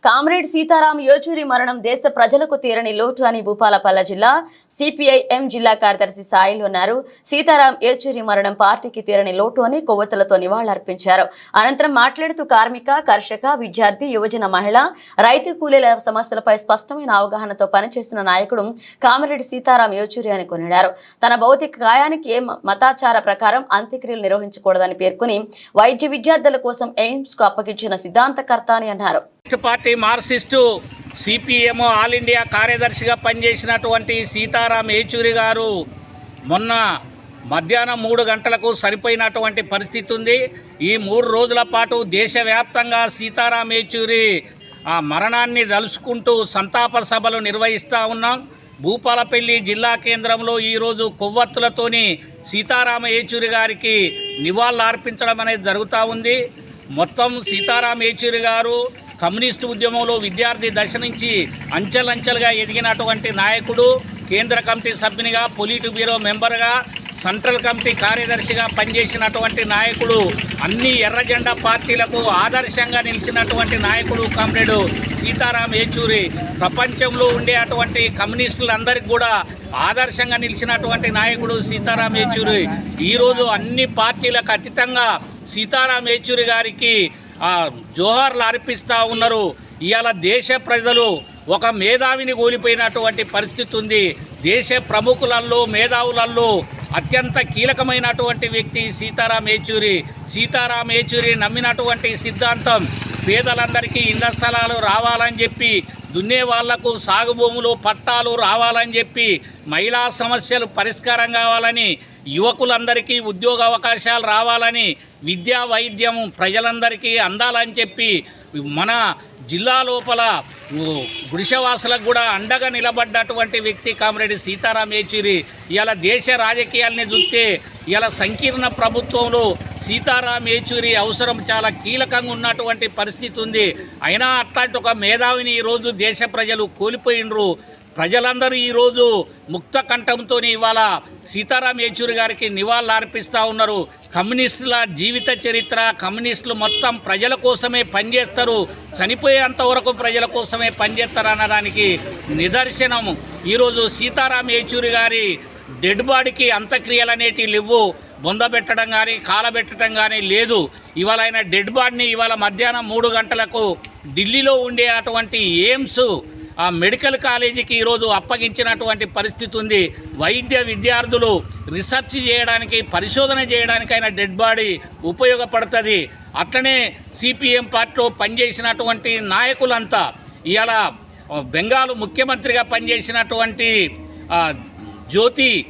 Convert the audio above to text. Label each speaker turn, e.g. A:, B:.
A: Comrade Sitaram Yechury మరణం దేశ ప్రజలకు తీరని లోటు అని భూపాలపల్లి జిల్లా సిపిఐఎం జిల్లా కార్యదర్శి సాయిలు అన్నారు. సీతారాం యేచూరి మరణం పార్టీకి తీరని లోటు అని కొవ్వొత్తులతో నివాళులర్పించారు. అనంతరం మాట్లాడుతూ కార్మిక, కర్షక, విద్యార్థి, యువజన, మహిళ, రైతు కూలీల సమస్యలపై స్పష్టమైన అవగాహనతో పనిచేస్తున్న నాయకుడు కామ్రేడ్ సీతారాం యేచూరి అని కొనియాడారు. తన భౌతిక గాయానికి ఏ మతాచార ప్రకారం అంత్యక్రియలు నిర్వహించకూడదని పేర్కొని వైద్య విద్యార్థుల కోసం ఎయిమ్స్ కు అప్పగించిన సిద్ధాంతకర్త అని అన్నారు.
B: Party Marxist CPM all India కార్యదర్శిగా పనిచేసినటువంటి సీతారాం యేచూరి గారు మొన్న మధ్యాహ్నం 3 గంటలకు సరిపోయినటువంటి పరిస్థితి ఉంది. ఈ 3 రోజుల పాటు దేశవ్యాప్తంగా సీతారాం యేచూరి ఆ మరణాన్ని తలుచుకుంటూ సంతాప సభలు నిర్వహిస్తూ ఉన్నాం. భూపాలపల్లి జిల్లా కేంద్రంలో ఈరోజు కొవ్వొత్తులతోని సీతారామ యేచూరి గారికి నివాళులు అర్పించడం అనేది జరుగుతూ ఉంది. మొత్తం సీతారాం యేచూరి గారు కమ్యూనిస్టు ఉద్యమంలో విద్యార్థి దశ నుంచి అంచెలంచెలుగా ఎదిగినటువంటి నాయకుడు. కేంద్ర కమిటీ సభ్యునిగా, పొలిట్ బ్యూరో మెంబర్గా, సెంట్రల్ కమిటీ కార్యదర్శిగా పనిచేసినటువంటి నాయకుడు. అన్ని ఎర్రజెండా పార్టీలకు ఆదర్శంగా నిలిచినటువంటి నాయకుడు కామ్రేడు సీతారాం యేచూరి. ప్రపంచంలో ఉండే అటువంటి కమ్యూనిస్టులందరికీ కూడా ఆదర్శంగా నిలిచినటువంటి నాయకుడు సీతారాం యేచూరి. ఈరోజు అన్ని పార్టీలకు అతీతంగా సీతారాం యేచూరి గారికి జోహార్లు అర్పిస్తూ ఉన్నారు. ఇవాళ దేశ ప్రజలు ఒక మేధావిని కోల్పోయినటువంటి పరిస్థితి ఉంది. దేశ ప్రముఖులలో, మేధావులలో అత్యంత కీలకమైనటువంటి వ్యక్తి సీతారాం యేచూరి. సీతారాం యేచూరి నమ్మినటువంటి సిద్ధాంతం పేదలందరికీ ఇళ్ల స్థలాలు రావాలని చెప్పి, దున్నే వాళ్లకు సాగు భూములు, పట్టాలు రావాలని చెప్పి, మహిళా సమస్యలు పరిష్కారం కావాలని, యువకులందరికీ ఉద్యోగ అవకాశాలు రావాలని, విద్యా వైద్యం ప్రజలందరికీ అందాలని చెప్పి మన జిల్లా లోపల గుడిసెవాసులకు కూడా అండగా నిలబడ్డటువంటి వ్యక్తి కామ్రేడ్ సీతారాం యేచూరి. ఇలా దేశ రాజకీయాలని చూస్తే ఇలా సంకీర్ణ ప్రభుత్వంలో సీతారాం యేచూరి అవసరం చాలా కీలకంగా ఉన్నటువంటి పరిస్థితి ఉంది. అయినా అట్లాంటి ఒక మేధావిని ఈరోజు దేశ ప్రజలు కోల్పోయినరు. ప్రజలందరూ ఈరోజు ముక్త కంఠంతో ఇవాళ సీతారాం యేచూరి గారికి నివాళులు అర్పిస్తూ ఉన్నారు. కమ్యూనిస్టుల జీవిత చరిత్ర, కమ్యూనిస్టులు మొత్తం ప్రజల కోసమే పనిచేస్తారు, చనిపోయేంత వరకు ప్రజల కోసమే పనిచేస్తారు అనడానికి నిదర్శనము ఈరోజు సీతారాం యేచూరి గారి డెడ్ బాడీకి అంత్యక్రియలు అనేటివి లేవు. బొందబెట్టడం కానీ, కాలబెట్టడం కానీ లేదు. ఇవాళ ఆయన డెడ్ బాడీని ఇవాళ మధ్యాహ్నం 3 గంటలకు ఢిల్లీలో ఉండే అటువంటి ఎయిమ్స్ ఆ మెడికల్ కాలేజీకి ఈరోజు అప్పగించినటువంటి పరిస్థితి ఉంది. వైద్య విద్యార్థులు రీసెర్చ్ చేయడానికి, పరిశోధన చేయడానికి ఆయన డెడ్ బాడీ ఉపయోగపడుతుంది. అట్లనే సిపిఎం పార్టీలో పనిచేసినటువంటి నాయకులంతా ఇవాళ బెంగాల్ ముఖ్యమంత్రిగా పనిచేసినటువంటి జ్యోతి